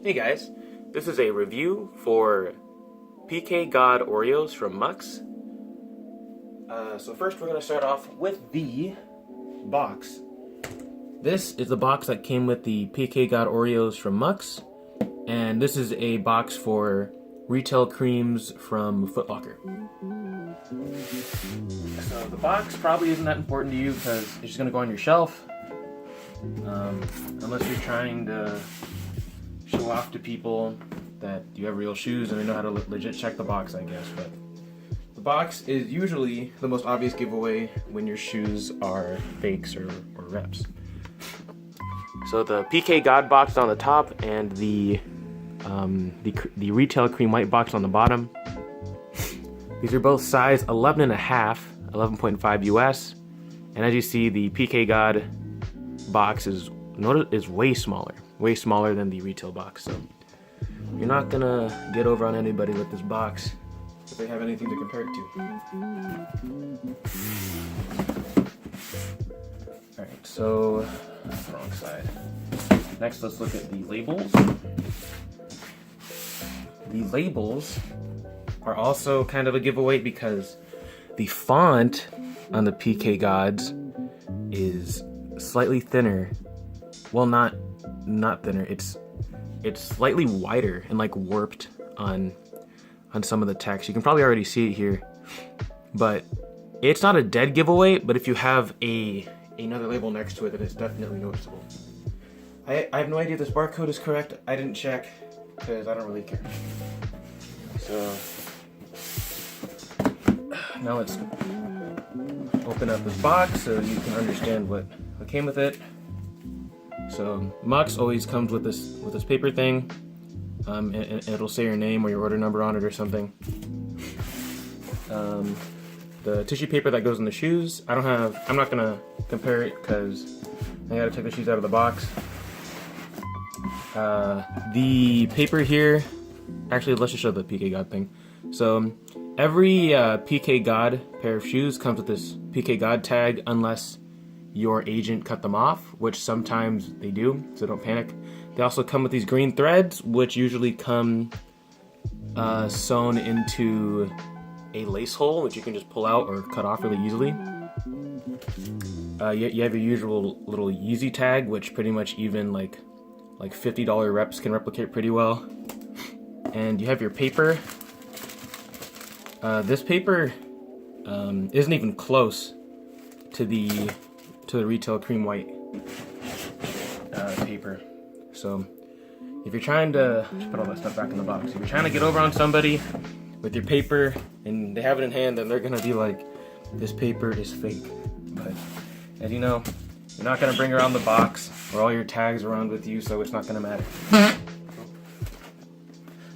Hey guys, this is a review for PK God Oreos from Mux. So first we're going to start off with the box. This is the box that came with the PK God Oreos from Mux, and this is a box for retail creams from Foot Locker. So the box probably isn't that important to you because it's just going to go on your shelf, unless you're trying to show off to people that you have real shoes and they know how to legit check the box, I guess. But the box is usually the most obvious giveaway when your shoes are fakes or reps. So the PK God box on the top and the retail cream white box on the bottom. These are both size 11.5, 11.5 US, and as you see, the PK God box is way smaller than the retail box. So you're not gonna get over on anybody with this box if they have anything to compare it to. Alright, so wrong side. Next, let's look at the labels. The labels are also kind of a giveaway because the font on the PK Gods is slightly thinner. Well, not thinner. It's slightly wider and like warped on some of the text. You can probably already see it here, but it's not a dead giveaway. But if you have another label next to it, then it's definitely noticeable. I have no idea if this barcode is correct. I didn't check because I don't really care. So now let's open up this box so you can understand what came with it. So Mux always comes with this paper thing, and it'll say your name or your order number on it or something. The tissue paper that goes in the shoes, I'm not gonna compare it because I gotta take the shoes out of the box. The paper here, actually let's just show the PK God thing. So every PK God pair of shoes comes with this PK God tag unless your agent cut them off, which sometimes they do, so don't panic. They also come with these green threads, which usually come sewn into a lace hole, which you can just pull out or cut off really easily. You have your usual little Yeezy tag, which pretty much even like $50 reps can replicate pretty well. And you have your paper. This paper isn't even close to the retail cream white paper. So if you're trying to just put all that stuff back in the box, if you're trying to get over on somebody with your paper and they have it in hand, then they're gonna be like, this paper is fake. But as you know, you're not gonna bring around the box or all your tags around with you, so it's not gonna matter.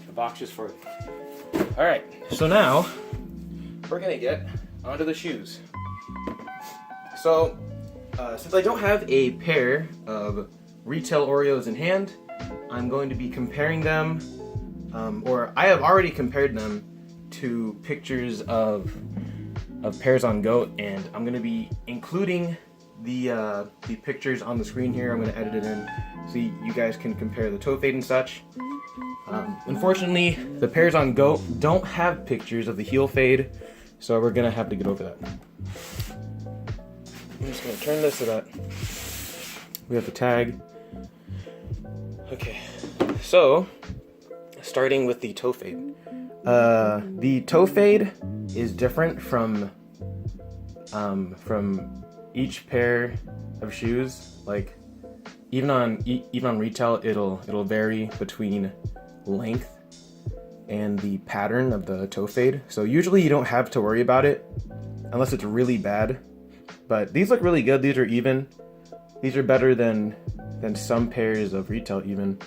The box is for it. All right, so now we're gonna get onto the shoes. So since I don't have a pair of retail Oreos in hand, I'm going to be comparing them, or I have already compared them to pictures of pairs on GOAT, and I'm going to be including the pictures on the screen here. I'm going to edit it in so you guys can compare the toe fade and such. Unfortunately, the pairs on GOAT don't have pictures of the heel fade, so we're going to have to get over that. I'm just going to turn this so that we have the tag. Okay, so starting with the toe fade. The toe fade is different from each pair of shoes. Like even on retail, it'll vary between length and the pattern of the toe fade. So usually you don't have to worry about it unless it's really bad. But these look really good. These are even. These are better than some pairs of retail even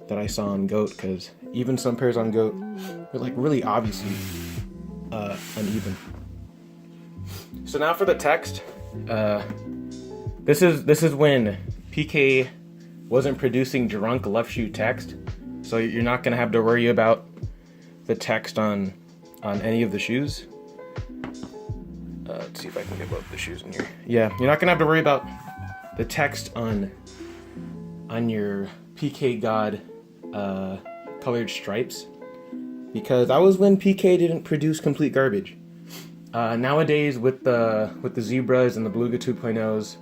that I saw on GOAT, because even some pairs on GOAT are like really obviously uneven. So now for the text. This is when PK wasn't producing drunk left shoe text, so you're not gonna have to worry about the text on any of the shoes. Let's see if I can get both the shoes in here. Yeah, you're not gonna have to worry about the text on your PK God colored stripes, because that was when PK didn't produce complete garbage. Nowadays, with the zebras and the Beluga 2.0s,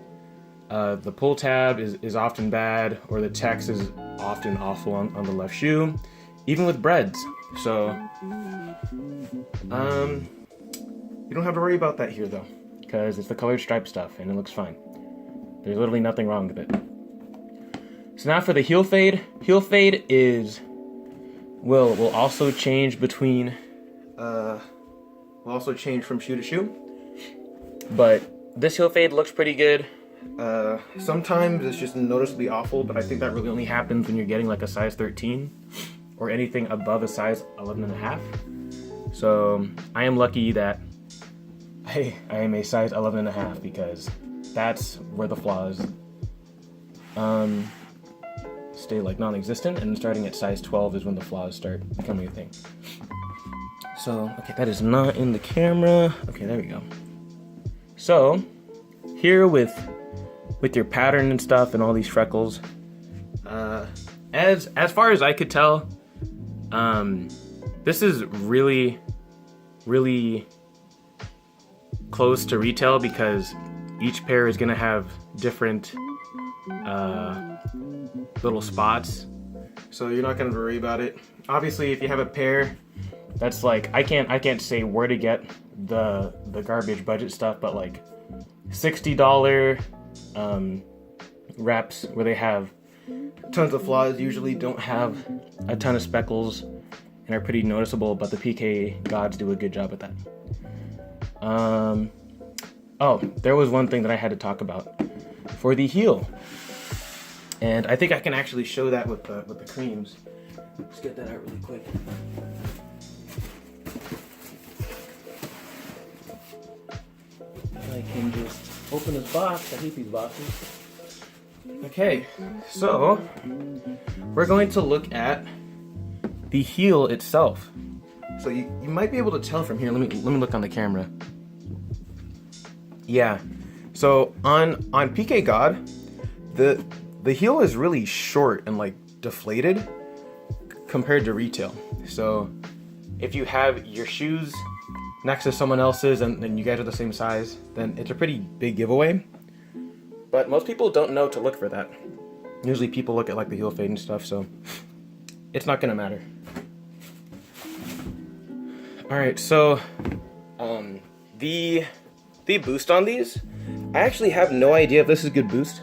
the pull tab is often bad, or the text is often awful on the left shoe, even with breads. So, you don't have to worry about that here though, because it's the colored stripe stuff and it looks fine. There's literally nothing wrong with it. So now for the heel fade. Heel fade will also change between, will also change from shoe to shoe. But this heel fade looks pretty good. Sometimes it's just noticeably awful, but I think that really only happens when you're getting like a size 13 or anything above a size 11.5. So I am lucky that I am a size 11.5, because that's where the flaws stay like non-existent, and starting at size 12 is when the flaws start becoming a thing. So, okay, that is not in the camera. Okay, there we go. So, here with your pattern and stuff and all these freckles, as far as I could tell, this is really close to retail, because each pair is gonna have different little spots, so you're not gonna worry about it. Obviously, if you have a pair that's like, I can't say where to get the garbage budget stuff, but like $60 reps where they have tons of flaws usually don't have a ton of speckles and are pretty noticeable, but the PK gods do a good job at that. Oh, there was one thing that I had to talk about for the heel, and I think I can actually show that with the creams. Let's get that out really quick. I can just open this box. I hate these boxes. Okay, so we're going to look at the heel itself. So you might be able to tell from here. Let me look on the camera. Yeah. So on PK God, the heel is really short and like deflated compared to retail. So if you have your shoes next to someone else's and you guys are the same size, then it's a pretty big giveaway. But most people don't know to look for that. Usually people look at like the heel fade and stuff, so it's not gonna matter. Alright, so the boost on these, I actually have no idea if this is good boost.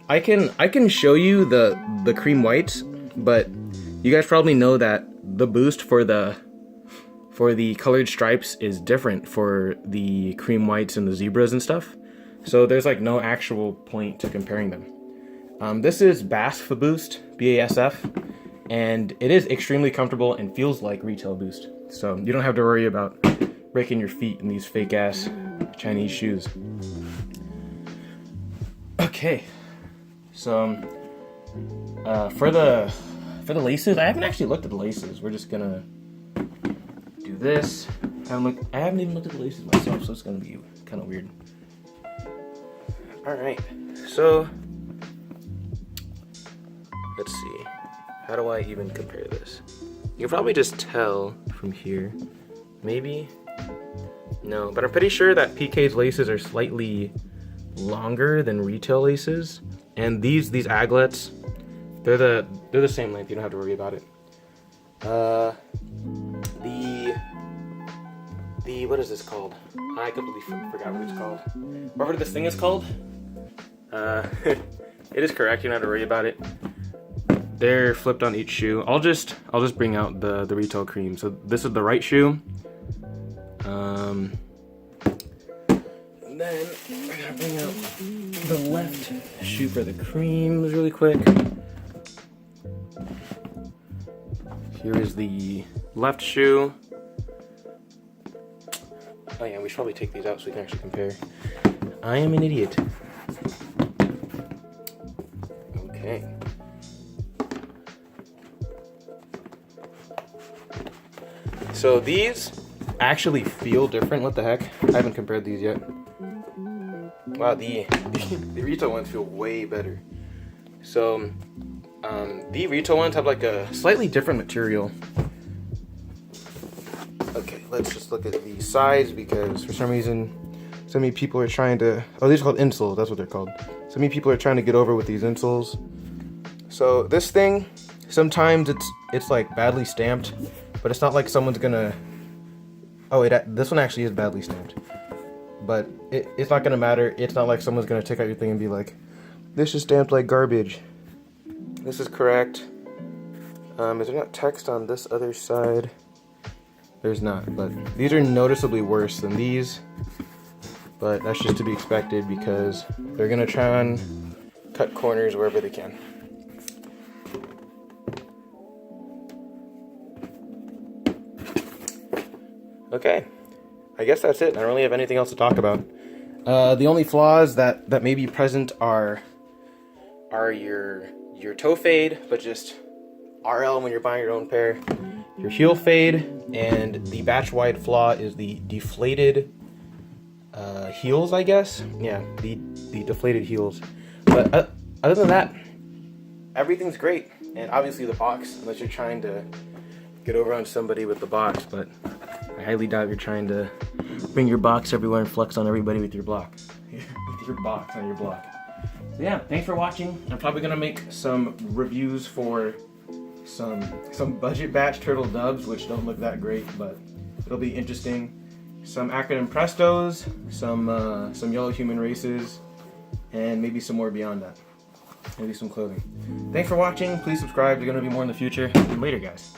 I can show you the cream whites, but you guys probably know that the boost for the colored stripes is different for the cream whites and the zebras and stuff. So there's like no actual point to comparing them. This is BASF boost, BASF, and it is extremely comfortable and feels like retail boost. So you don't have to worry about breaking your feet in these fake ass Chinese shoes. Okay, so for the laces, I haven't actually looked at the laces. We're just gonna do this. I haven't even looked at the laces myself, so it's gonna be kind of weird. All right, so let's see. How do I even compare this? You can probably just tell from here. Maybe? No, but I'm pretty sure that PK's laces are slightly longer than retail laces. And these aglets, they're the same length. You don't have to worry about it. The what is this called? I completely forgot what it's called. Whatever this thing is called. It is correct. You don't have to worry about it. They're flipped on each shoe. I'll just bring out the retail cream. So this is the right shoe. And then we're gonna bring out the left shoe for the creams really quick. Here is the left shoe. Oh yeah, we should probably take these out so we can actually compare. I am an idiot. Okay. So these actually feel different. What the heck? I haven't compared these yet. Wow, the retail ones feel way better. So The retail ones have like a slightly different material. Okay, let's just look at the sides, because for some reason, so many people are trying to, oh, these are called insoles, that's what they're called. So many people are trying to get over with these insoles. So this thing, sometimes it's like badly stamped, but it's not like someone's gonna, oh, this one actually is badly stamped. But it's not gonna matter. It's not like someone's gonna take out your thing and be like, this is stamped like garbage. This is correct. Is there not text on this other side? There's not, but these are noticeably worse than these. But that's just to be expected, because they're gonna try and cut corners wherever they can. Okay, I guess that's it. I don't really have anything else to talk about. The only flaws that may be present are your toe fade, but just RL when you're buying your own pair. Your heel fade, and the batch-wide flaw is the deflated heels, I guess. Yeah, the deflated heels. But other than that, everything's great. And obviously the box, unless you're trying to get over on somebody with the box, but I highly doubt you're trying to bring your box everywhere and flex on everybody with your block. With your box on your block. So yeah, thanks for watching. I'm probably gonna make some reviews for some budget batch turtle dubs, which don't look that great, but it'll be interesting. Some acronym Prestos, some yellow human races, and maybe some more beyond that. Maybe some clothing. Thanks for watching. Please subscribe. There's gonna be more in the future. And later, guys.